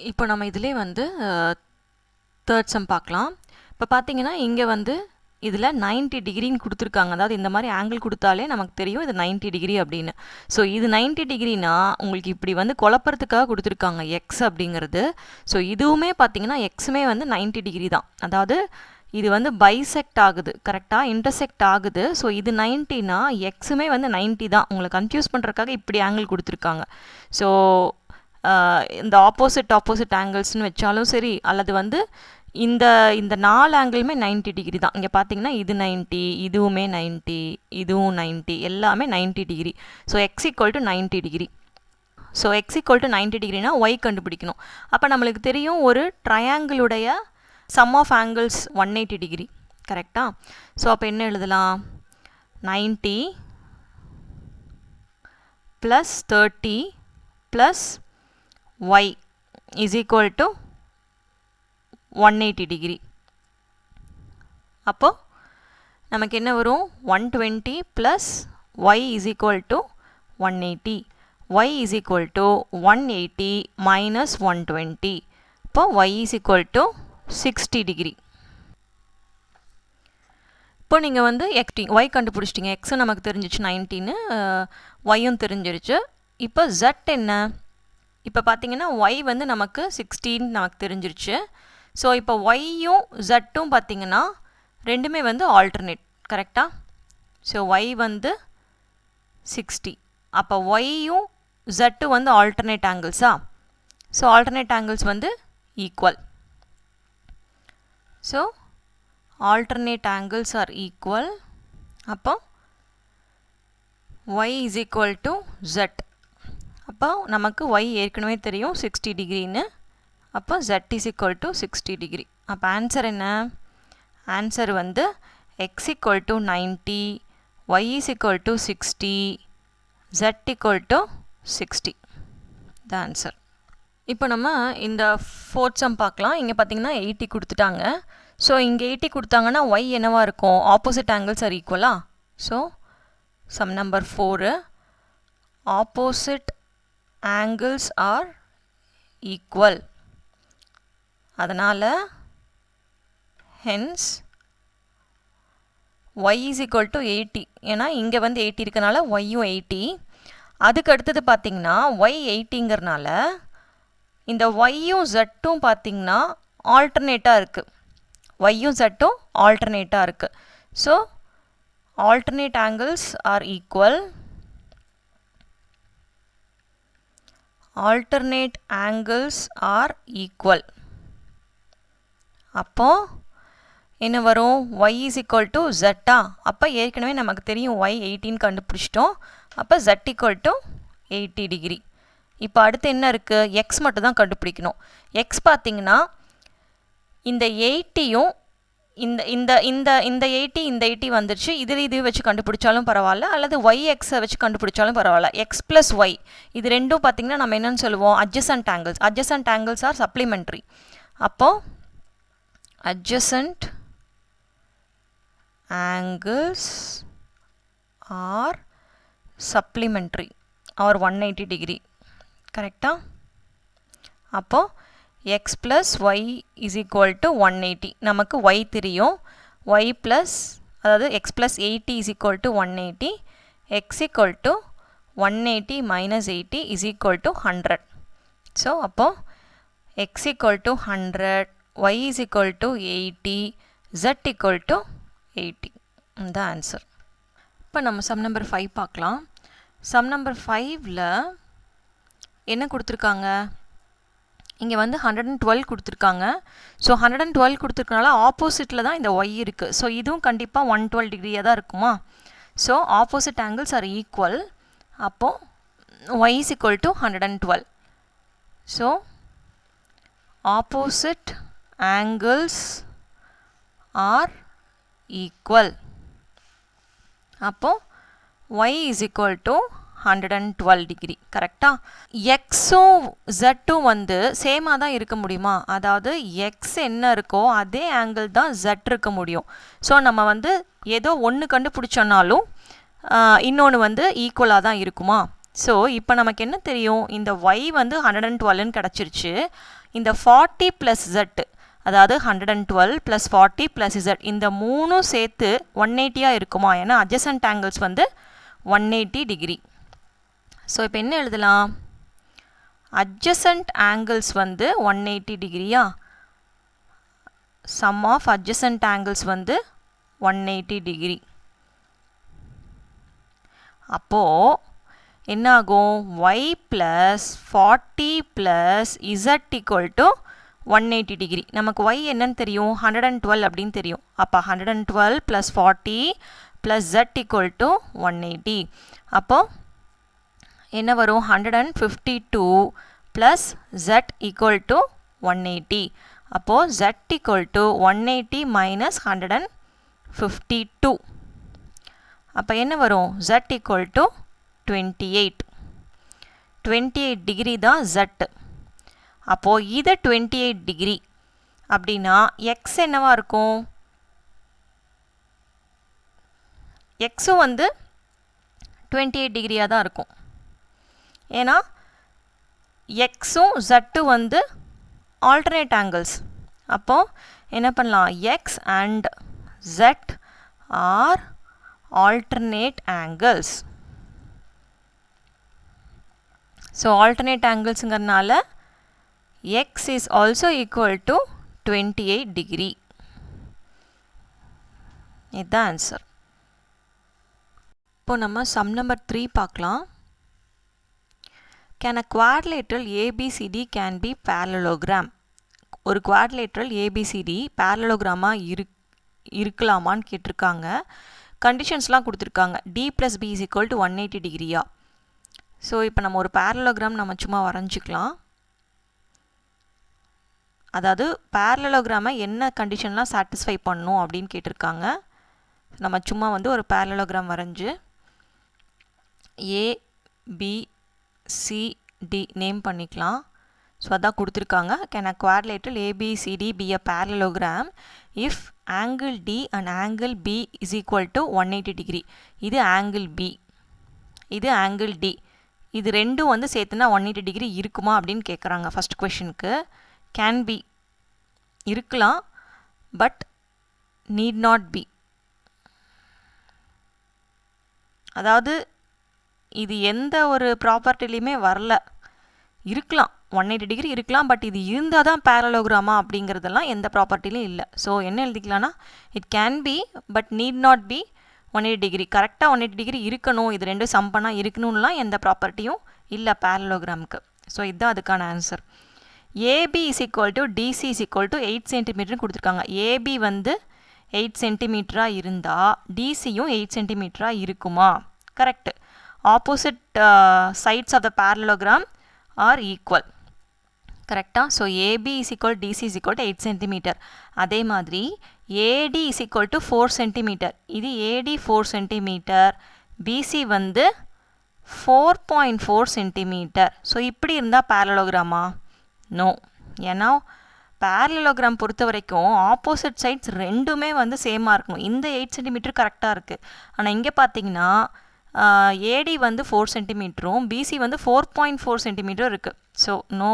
இப்போ நம்ம இதிலே வந்து தேர்ட் சம் பார்க்கலாம். இப்போ பார்த்தீங்கன்னா இங்கே வந்து இதில் 90 டிகிரின்னு கொடுத்துருக்காங்க. அதாவது இந்த மாதிரி ஆங்கிள் கொடுத்தாலே நமக்கு தெரியும் இது 90 டிகிரி அப்படின்னு. ஸோ இது 90 டிகிரினா உங்களுக்கு இப்படி வந்து குழப்பறதுக்காக கொடுத்துருக்காங்க எக்ஸ் அப்படிங்கிறது. ஸோ இதுவுமே பார்த்தீங்கன்னா எக்ஸுமே வந்து 90 டிகிரி தான். அதாவது இது வந்து பைசெக்ட் ஆகுது, கரெக்டாக இன்டர்செக்ட் ஆகுது. ஸோ இது 90னா எக்ஸுமே வந்து 90 தான். உங்களை கன்ஃபியூஸ் பண்ணுறதுக்காக இப்படி ஆங்கிள் கொடுத்துருக்காங்க. ஸோ இந்த ஆப்போசிட் ஆங்கிள்ஸ்னு வச்சாலும் சரி, அல்லது வந்து இந்த இந்த 4 ஆங்கிளுமே 90 டிகிரி தான். இங்கே பார்த்தீங்கன்னா இது 90, இதுவுமே 90, இதுவும் 90, எல்லாமே 90 degree. So x equal to 90 degree. So x equal to 90 டிகிரினா ஒய் கண்டுபிடிக்கணும். அப்போ நம்மளுக்கு தெரியும் ஒரு ட்ரையாங்கிளுடைய சம் ஆஃப் ஆங்கிள்ஸ் 180 டிகிரி, கரெக்டாக? ஸோ அப்போ என்ன எழுதலாம்? 90 plus 30 plus y is equal to 180 degree. அப்போ நமக்கு என்ன வரும்? 120 plus y is equal to 180. y is equal to 180 minus 120. இப்போ y is equal to 60 degree. இப்போ நீங்கள் வந்து y கண்டுபிடிச்சிட்டிங்க. x நமக்கு தெரிஞ்சிச்சு 90ன்னு, yயும் தெரிஞ்சிருச்சு. இப்போ z என்ன? இப்போ பார்த்தீங்கன்னா y வந்து நமக்கு 16 நமக்கு தெரிஞ்சிருச்சு. ஸோ இப்போ yயும் zட்டும் பார்த்தீங்கன்னா ரெண்டுமே வந்து ஆல்டர்னேட், கரெக்டாக? ஸோ y வந்து 60. அப்போ yயும் zட்டும் வந்து ஆல்டர்னேட் ஆங்கிள்ஸா? ஸோ ஆல்டர்னேட் ஆங்கிள்ஸ் வந்து equal. So alternate angles R equal. அப்போ y is equal to z. அப்போ நமக்கு y ஏற்கனவே தெரியும் 60 டிகிரின்னு. அப்போ z is equal to 60 degree. அப்போ ஆன்சர் என்ன? ஆன்சர் வந்து x equal to 90, y is equal to 60, z equal to 60. The answer. இப்போ நம்ம இந்த ஃபோர்த் சம் பார்க்கலாம். இங்கே பார்த்தீங்கன்னா 80 கொடுத்துட்டாங்க. ஸோ இங்கே 80 கொடுத்தாங்கன்னா y என்னவா இருக்கும்? ஆப்போசிட் ஆங்கிள்ஸ் ஆர் ஈக்குவலா? So sum number 4, opposite angles are equal. அதனால் hence y is equal to 80. ஏன்னா இங்கே வந்து 80 இருக்கனால yயும் 80. அதுக்கு அடுத்தது பார்த்தீங்கன்னா y 80ங்கிறனால இந்த yயும் zட்டும் பார்த்தீங்கன்னா ஆல்டர்னேட்டாக இருக்குது. yயும் zட்டும் ஆல்டர்னேட்டாக இருக்குது. So alternate angles are equal. Alternate angles are equal. அப்போ என்ன வரும்? y is equal to z. அப்போ ஏற்கனவே நமக்கு தெரியும் y 18 கண்டுபிடிச்சிட்டோம். அப்போ z equal to 80 டிகிரி. இப்போ அடுத்து என்ன இருக்குது? x மட்டும் தான் கண்டுபிடிக்கணும். x பார்த்தீங்கன்னா இந்த 80யும் இந்த இந்த இந்த இந்த 80 இந்த 80 வந்துருச்சு. இது வச்சு கண்டுபிடிச்சாலும் பரவாயில்ல, அல்லது yx வச்சு கண்டுபிடிச்சாலும் பரவாயில்ல. x ப்ளஸ் y இது ரெண்டும் பார்த்தீங்கன்னா நம்ம என்னன்னு சொல்லுவோம்? Adjacent angles. Adjacent angles are supplementary. அப்போ adjacent angles are supplementary are 180 degree, கரெக்டாக? அப்போ x plus y is equal to 180. நமக்கு y தெரியும். y plus அதாவது x plus 80 is equal to 180. x equal to 180 minus 80 is equal to 100. So அப்போ x equal to 100, y is equal to 80, z equal to 80. இந்த answer. இப்போ நம்ம sum number 5 பார்க்கலாம். Sum number 5ல் என்ன கொடுத்துருக்காங்க? இங்கே வந்து 112 கொடுத்துருக்காங்க. ஸோ 112 கொடுத்துருக்கனால ஆப்போசிட்டில் தான் இந்த y இருக்குது. ஸோ இதுவும் கண்டிப்பாக 112 டிகிரியாக தான் இருக்குமா? So opposite angles R equal. அப்போது y is equal to 112. So opposite angles R equal. அப்போது y is equal to 112 degree, கரெக்டாக? எக்ஸும் ஜட்டும் வந்து சேமாக தான் இருக்க முடியுமா? அதாவது எக்ஸ் என்ன இருக்கோ அதே ஆங்கிள் தான் ஜட் இருக்க முடியும். ஸோ நம்ம வந்து ஏதோ ஒன்று கண்டுபிடிச்சோன்னாலும் இன்னொன்று வந்து ஈக்குவலாக தான் இருக்குமா? ஸோ இப்போ நமக்கு என்ன தெரியும், இந்த y வந்து 112ன்னு கிடச்சிருச்சு. இந்த 40 + z, அதாவது 112 + 40 + z, இந்த மூணும் சேர்த்து 180 இருக்குமா? ஏன்னா adjacent angles வந்து 180 டிகிரி. ஸோ இப்போ என்ன எழுதலாம்? adjacent angles வந்து 180 டிகிரியா? sum of adjacent angles வந்து 180 டிகிரி. அப்போது என்ன ஆகும்? y + 40 + z = 180 degree. நமக்கு y என்னன்னு தெரியும்? 112 அப்படின்னு தெரியும். அப்போ 112 + 40 + z = 180. அப்போ என்ன வரும்? 152 + z = 180. அப்போது z = 180 - 152. அப்போ என்ன வரும்? z = 28. 28 டிகிரி தான் z. அப்போது இது 28 டிகிரி அப்படின்னா x என்னவா இருக்கும்? xம் வந்து 28 டிகிரியாக தான் இருக்கும். ஏன்னா xம் zம் வந்து alternate angles. அப்போது என்ன பண்ணலாம்? x and z are alternate angles. So alternate anglesங்கிறதுனால x is also equal to 28 degree. இதுதான் ஆன்சர். இப்போ நம்ம சம் நம்பர் 3 பார்க்கலாம். Can a quadrilateral ABCD can be parallelogram? ஒரு quadrilateral ABCD parallelogram-ஆ இருக்கலாமான்னு கேட்டிருக்காங்க. கண்டிஷன்ஸ்லாம் கொடுத்துருக்காங்க. d + b = 180 டிகிரியா? ஸோ இப்போ நம்ம ஒரு parallelogram நம்ம சும்மா வரைஞ்சிக்கலாம். அதாவது parallelogram-ஐ என்ன கண்டிஷன்லாம் சாட்டிஸ்ஃபை பண்ணணும் அப்படின்னு கேட்டிருக்காங்க. நம்ம சும்மா வந்து ஒரு parallelogram வரைஞ்சி ABCD நேம் பண்ணிக்கலாம். ஸோ அதான் கொடுத்துருக்காங்க. Can a quadrilateral ABCD be a parallelogram if angle D and angle B is equal to 180 degree? இது angle B, இது angle D. இது ரெண்டும் வந்து சேர்த்துனா 180 டிகிரி இருக்குமா அப்படின்னு கேட்குறாங்க ஃபஸ்ட் கொஷனுக்கு. கேன் பி இருக்கலாம், பட் நீட் நாட் பி. அதாவது இது எந்த ஒரு ப்ராப்பர்ட்டிலையுமே வரல. இருக்கலாம், 180 டிகிரி இருக்கலாம், பட் இது இருந்தால் தான் பேரலோகிராமா அப்படிங்கிறதெல்லாம் எந்த ப்ராப்பர்ட்டிலையும் இல்லை. ஸோ என்ன எழுதிக்கலாம்னா, it can be but need not be 180 degree. கரெக்டாக 180 டிகிரி இருக்கணும், இது ரெண்டும் சம் பண்ணால் இருக்கணும்லாம் எந்த ப்ராப்பர்ட்டியும் இல்லை பேரலோகிராமுக்கு. ஸோ இதுதான் அதுக்கான ஆன்சர். ஏபி = டிசி = 8 சென்டிமீட்டர்னு கொடுத்துருக்காங்க. ஏபி வந்து 8 சென்டிமீட்டராக இருந்தால் டிசியும் 8 சென்டிமீட்டராக இருக்குமா? Correct. Opposite sides of the parallelogram are equal. கரெக்டாக. So AB = DC = 8 centimetre. அதே மாதிரி ஏடி = 4 சென்டிமீட்டர். இது ஏடி 4 சென்டிமீட்டர், பிசி வந்து 4.4 சென்டிமீட்டர். ஸோ இப்படி இருந்தால் பேரலோகிராமா? நோ. ஏன்னா பேரலோகிராம் பொறுத்த வரைக்கும் ஆப்போசிட் சைட்ஸ் ரெண்டுமே வந்து சேமாக இருக்கணும். இந்த 8 சென்டிமீட்டர் கரெக்டாக இருக்குது. ஆனால் இங்கே பார்த்தீங்கன்னா ஏடி வந்து 4 சென்டிமீட்டரும் பிசி வந்து 4.4 சென்டிமீட்டரும் இருக்குது. So no.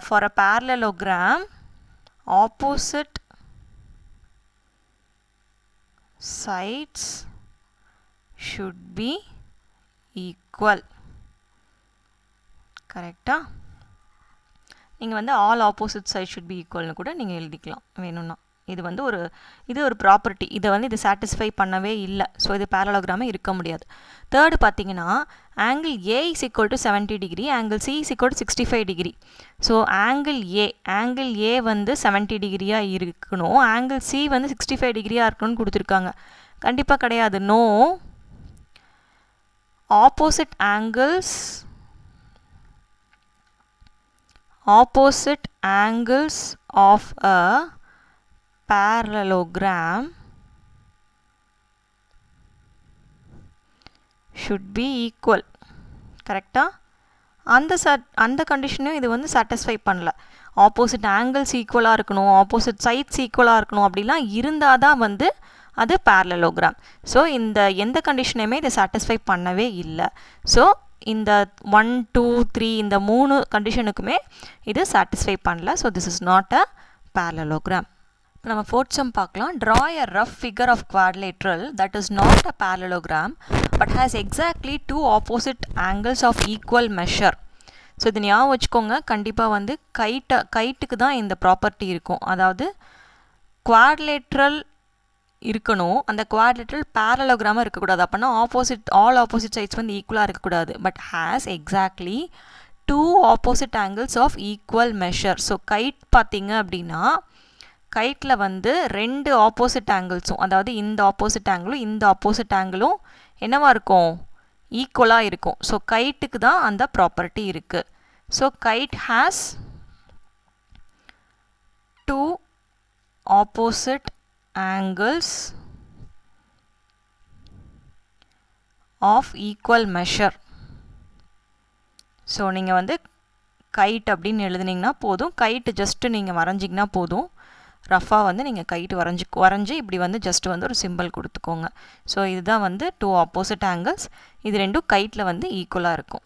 For a parallelogram opposite sides should be equal. கரெக்டா? நீங்கள் வந்து all opposite sides should be equalனு கூட நீங்கள் எழுதிக்கலாம் வேணும்னா. இது வந்து ஒரு ப்ராப்பர்ட்டி. இதை வந்து இது சாட்டிஸ்ஃபை பண்ணவே இல்லை. ஸோ இது பேரலோகிராமே இருக்க முடியாது. தேர்டு பார்த்தீங்கன்னா ஆங்கிள் ஏ = 70 degree, angle C = 65 degree. So angle ஏ வந்து 70 டிகிரியாக இருக்கணும், ஆங்கிள் சி வந்து 65 டிகிரியாக இருக்கணும்னு கொடுத்துருக்காங்க. கண்டிப்பாக கிடையாது. No. Opposite angles of a parallelogram should be equal. கரெக்டா? அந்த கண்டிஷனையும் இது வந்து சாட்டிஸ்ஃபை பண்ணல. ஆப்போசிட் ஆங்கிள்ஸ் ஈக்குவலாக இருக்கணும், ஆப்போசிட் சைட்ஸ் ஈக்குவலாக இருக்கணும், அப்படிலாம் இருந்தால் தான் வந்து அது parallelogram. ஸோ இந்த எந்த கண்டிஷனையுமே இதை சாட்டிஸ்ஃபை பண்ணவே இல்லை. ஸோ இந்த 1 2 3 இந்த 3 கண்டிஷனுக்குமே இது சாட்டிஸ்ஃபை பண்ணல. So this is not a parallelogram. இப்போ நம்ம ஃபோர்த் சம் பார்க்கலாம். draw a rough figure of quadrilateral that is not a parallelogram but has exactly two opposite angles of equal measure. So இது ஞாபகம் வச்சுக்கோங்க. கண்டிப்பாக வந்து கைட்டுக்கு தான் இந்த ப்ராப்பர்ட்டி இருக்கும். அதாவது குவாட்ரிலேட்ரல் இருக்கணும், அந்த குவாட்ரிலேட்ரல் பேரலோகிராமாக இருக்கக்கூடாது. அப்படின்னா ஆல் ஆப்போசிட் சைட்ஸ் வந்து ஈக்குவலாக இருக்கக்கூடாது. But has exactly two opposite angles of equal measure. So kite பார்த்தீங்க அப்படின்னா கைட்டில் வந்து ரெண்டு ஆப்போசிட் ஆங்கிள்ஸும், அதாவது இந்த ஆப்போசிட் ஆங்கிளும் இந்த ஆப்போசிட் ஆங்கிளும் என்னவா இருக்கும், ஈக்குவலாக இருக்கும். ஸோ கைட்டுக்கு தான் அந்த ப்ராப்பர்ட்டி இருக்குது. So kite has two opposite angles of equal measure. So நீங்கள் வந்து கைட் அப்படின்னு எழுதுனீங்கன்னா போதும். கைட்டு ஜஸ்ட்டு நீங்கள் வரைஞ்சிங்கன்னா போதும். ரஃபாக வந்து நீங்கள் கைட்டு வரைஞ்சி இப்படி வந்து ஜஸ்ட்டு வந்து ஒரு சிம்பிள் கொடுத்துக்கோங்க. ஸோ இதுதான் வந்து டூ ஆப்போசிட் ஆங்கிள்ஸ். இது ரெண்டும் கைட்டில் வந்து ஈக்குவலாக இருக்கும்.